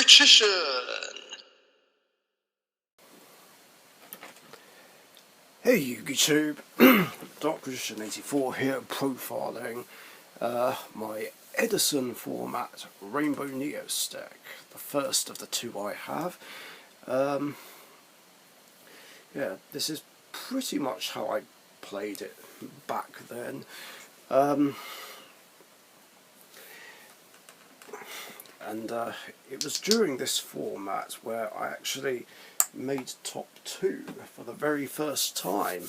Richician. Hey YouTube, Richician 84 here, profiling my Edision format Rainbow Neos deck, the first of the two I have. Yeah, this is pretty much how I played it back then. It was during this format where I actually made top 2 for the very first time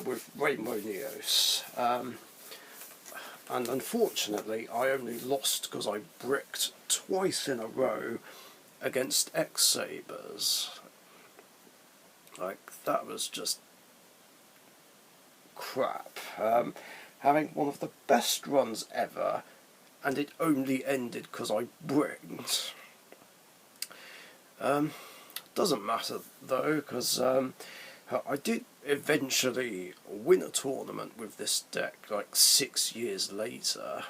with Rainbow Neos. And unfortunately I only lost because I bricked twice in a row against X-Sabers. Like, that was just crap. Having one of the best runs ever, and it only ended because I bricked. Doesn't matter though, because I did eventually win a tournament with this deck like 6 years later,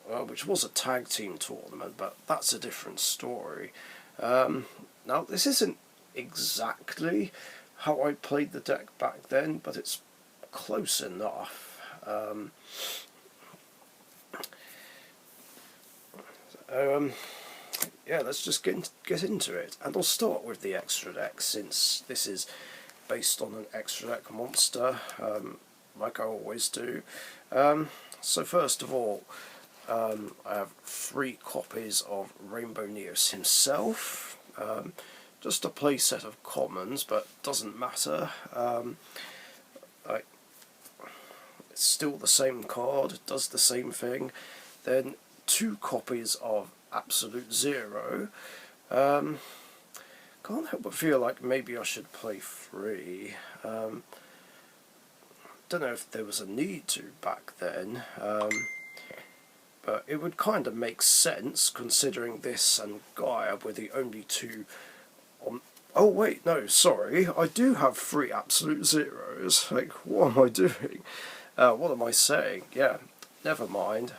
which was a tag team tournament, but that's a different story. Now, this isn't exactly how I played the deck back then, but it's close enough. Yeah, let's just get into it, and I'll start with the extra deck since this is based on an extra deck monster, like I always do. So first of all, I have 3 copies of Rainbow Neos himself, just a playset of commons, but doesn't matter. It's still the same card, does the same thing. Then 2 copies of Absolute Zero. Can't help but feel like maybe I should play 3. Don't know if there was a need to back then, but it would kind of make sense considering this and Gaia were the only 2 on... Oh wait, no, sorry, I do have 3 Absolute Zeros. Like, what am I doing? What am I saying? Yeah, never mind.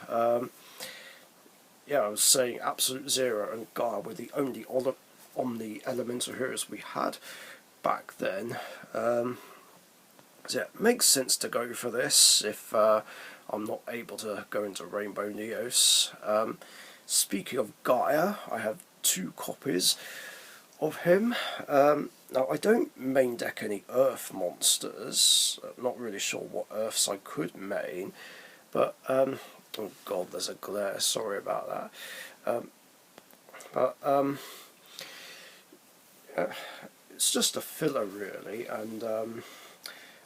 Yeah, I was saying Absolute Zero and Gaia were the only Omni Elemental heroes we had back then. So yeah, it makes sense to go for this if I'm not able to go into Rainbow Neos. Speaking of Gaia, I have 2 copies of him. Now, I don't main deck any Earth monsters. I'm not really sure what Earths I could main, but oh god, there's a glare, sorry about that. It's just a filler really, and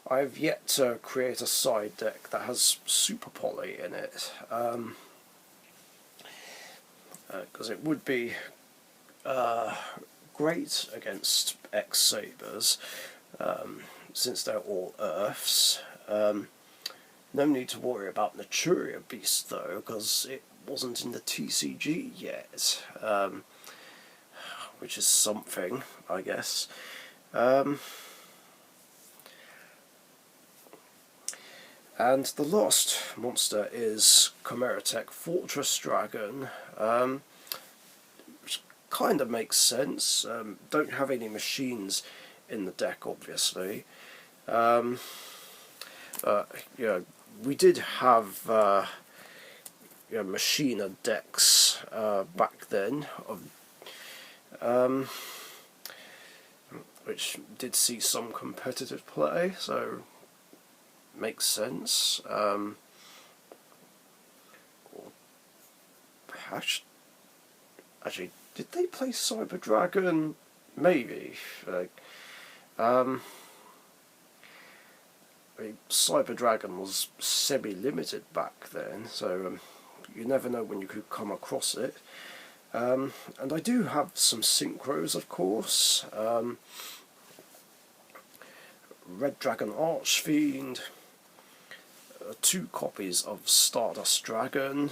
I've yet to create a side deck that has Super Poly in it, because it would be great against X-Sabers, since they're all Earths. No need to worry about Naturia Beast though, because it wasn't in the TCG yet, which is something, I guess. And the last monster is Chimeratech Fortress Dragon, which kind of makes sense. Don't have any machines in the deck, obviously. You know, we did have you know, machiner decks back then, which did see some competitive play, so makes sense. Actually, did they play Cyber Dragon? Maybe. Like, Cyber Dragon was semi-limited back then, so you never know when you could come across it. And I do have some synchros, of course. Red Dragon Archfiend, 2 copies of Stardust Dragon,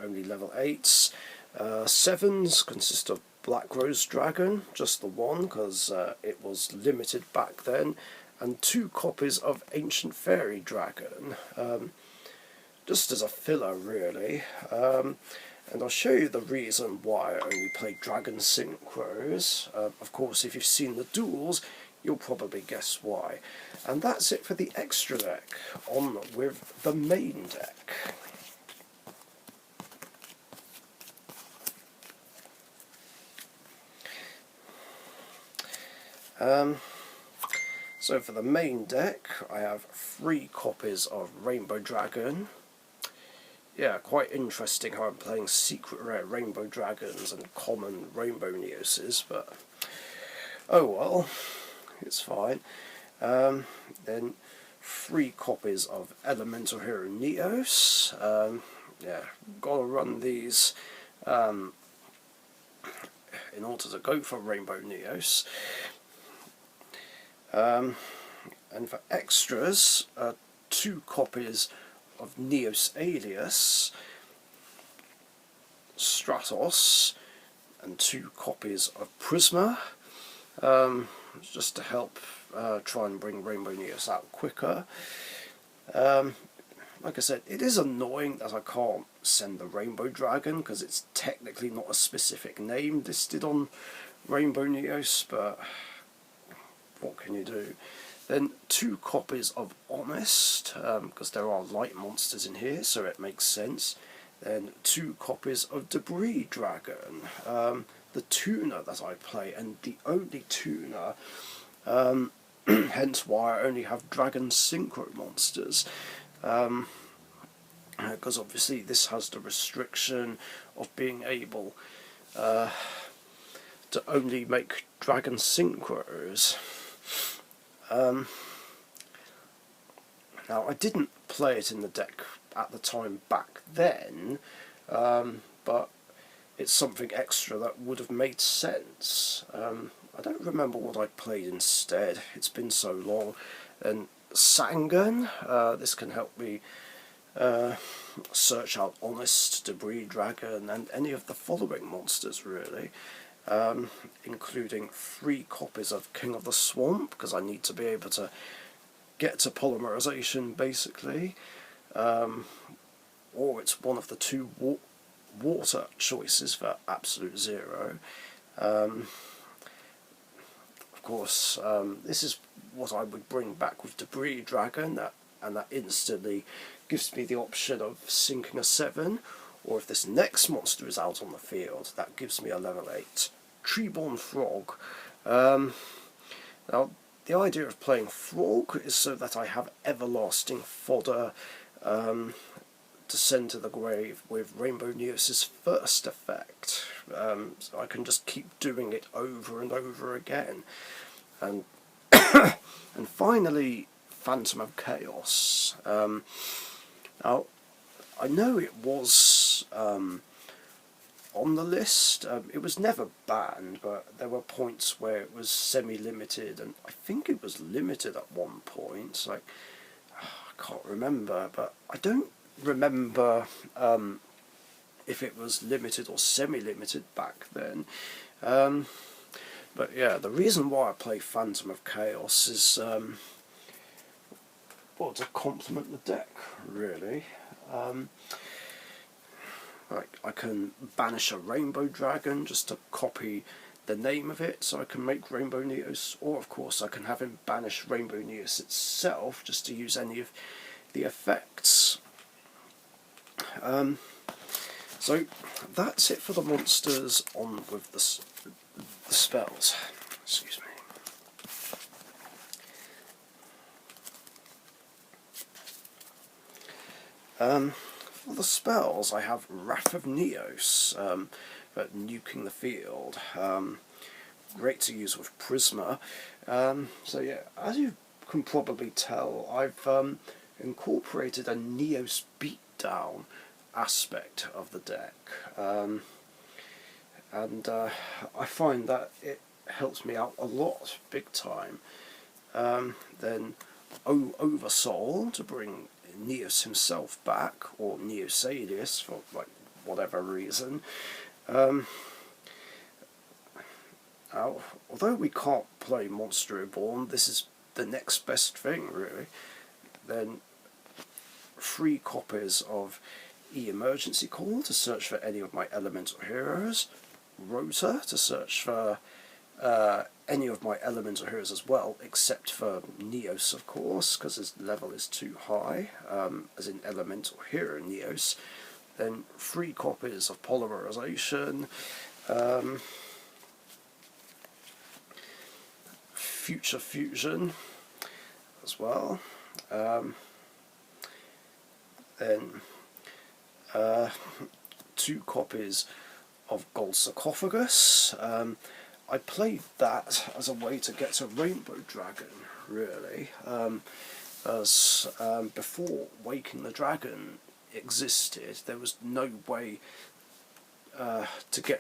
only level 8s. 7s consist of Black Rose Dragon, just the one, because it was limited back then, and 2 copies of Ancient Fairy Dragon, just as a filler really. And I'll show you the reason why I only play Dragon Synchros. Of course, if you've seen the duels, you'll probably guess why. And that's it for the extra deck. On with the main deck. So for the main deck, I have 3 copies of Rainbow Dragon. Yeah, quite interesting how I'm playing secret rare Rainbow Dragons and common Rainbow Neoses, but oh well, it's fine. Then 3 copies of Elemental Hero Neos. Yeah, gotta run these in order to go for Rainbow Neos. And for extras, 2 copies of Neos Alias, Stratos, and 2 copies of Prisma, just to help try and bring Rainbow Neos out quicker. Like I said, it is annoying that I can't send the Rainbow Dragon, because it's technically not a specific name listed on Rainbow Neos, but what can you do? Then 2 copies of Honest, because there are light monsters in here, so it makes sense. Then 2 copies of Debris Dragon, the tuner that I play, and the only tuner, hence why I only have Dragon Synchro monsters. Because obviously this has the restriction of being able to only make Dragon Synchros. Now I didn't play it in the deck at the time back then, but it's something extra that would have made sense. I don't remember what I played instead, it's been so long. And Sangan, this can help me search out Honest, Debris Dragon, and any of the following monsters really. Including 3 copies of King of the Swamp, because I need to be able to get to polymerization basically, or it's one of the 2 water choices for absolute 0. Of course, this is what I would bring back with Debris Dragon, and that instantly gives me the option of sinking a 7, or if this next monster is out on the field, that gives me a level 8 Treeborn Frog. Now, the idea of playing Frog is so that I have everlasting fodder to send to the grave with Rainbow Neos' first effect. So I can just keep doing it over and over again. And and finally, Phantom of Chaos. Now, I know it was on the list. It was never banned, but there were points where it was semi-limited, and I think it was limited at one point. Like, I can't remember, but I don't remember if it was limited or semi-limited back then. But yeah, the reason why I play Phantom of Chaos is well, to complement the deck, really. Like, I can banish a Rainbow Dragon just to copy the name of it, so I can make Rainbow Neos, or of course I can have him banish Rainbow Neos itself just to use any of the effects. So that's it for the monsters. On with the spells. Excuse me. For the spells, I have Wrath of Neos, for nuking the field. Great to use with Prisma. So yeah, as you can probably tell, I've incorporated a Neos beatdown aspect of the deck, and I find that it helps me out a lot, big time. Then Oversoul to bring Neos himself back, or Neos Alias for like whatever reason. Although we can't play Monster Reborn, this is the next best thing really. Then 3 copies of emergency call to search for any of my elemental heroes, rotor to search for any of my elemental heroes as well, except for Neos, of course, because his level is too high, as in elemental hero Neos. Then 3 copies of polymerization, future fusion as well, then 2 copies of Gold Sarcophagus. I played that as a way to get to Rainbow Dragon, really, as before Waking the Dragon existed, there was no way to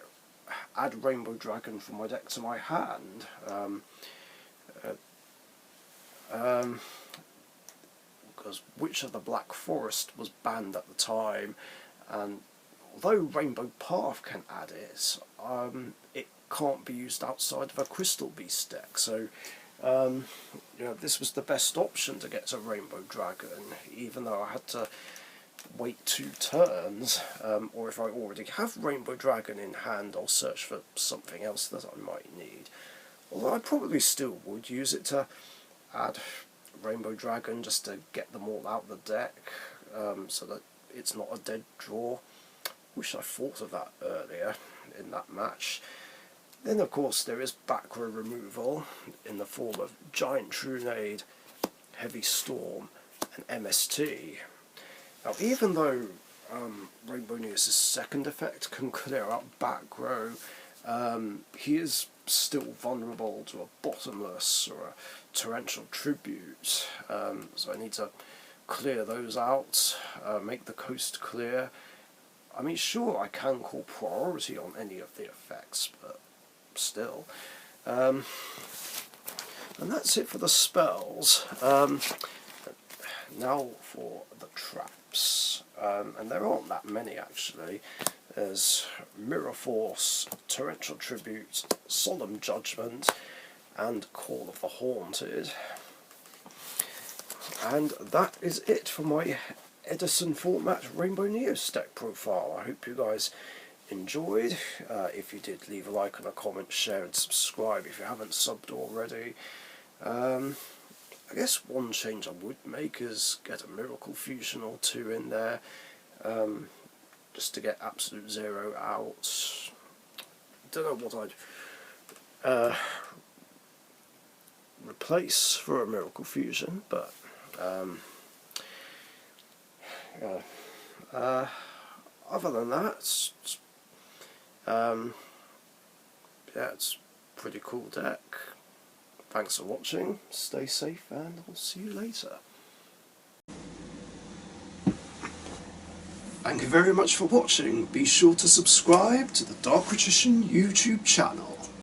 add Rainbow Dragon from my deck to my hand. Because Witch of the Black Forest was banned at the time, and although Rainbow Path can add it, it can't be used outside of a Crystal Beast deck. So this was the best option to get to Rainbow Dragon, even though I had to wait 2 turns, or if I already have Rainbow Dragon in hand, I'll search for something else that I might need. Although I probably still would use it to add Rainbow Dragon just to get them all out the deck, so that it's not a dead draw. Wish I thought of that earlier in that match. Then of course there is back row removal in the form of Giant Trunade, Heavy Storm and MST. Now even though Rainbow Neos' second effect can clear up back row, he is still vulnerable to a Bottomless or a Torrential Tribute, so I need to clear those out, make the coast clear. I mean, sure, I can call priority on any of the effects, but still. And that's it for the spells. Now for the traps, and there aren't that many actually. There's Mirror Force, Torrential Tribute, Solemn Judgment, and Call of the Haunted. And that is it for my Edition format Rainbow Neos deck profile. I hope you guys enjoyed. If you did, leave a like and a comment, share and subscribe if you haven't subbed already. I guess one change I would make is get a Miracle Fusion or 2 in there, just to get Absolute Zero out. Don't know what I'd replace for a Miracle Fusion, but other than that, it's a pretty cool deck. Thanks for watching, stay safe, and I'll see you later. Thank you very much for watching. Be sure to subscribe to the Richician YouTube channel.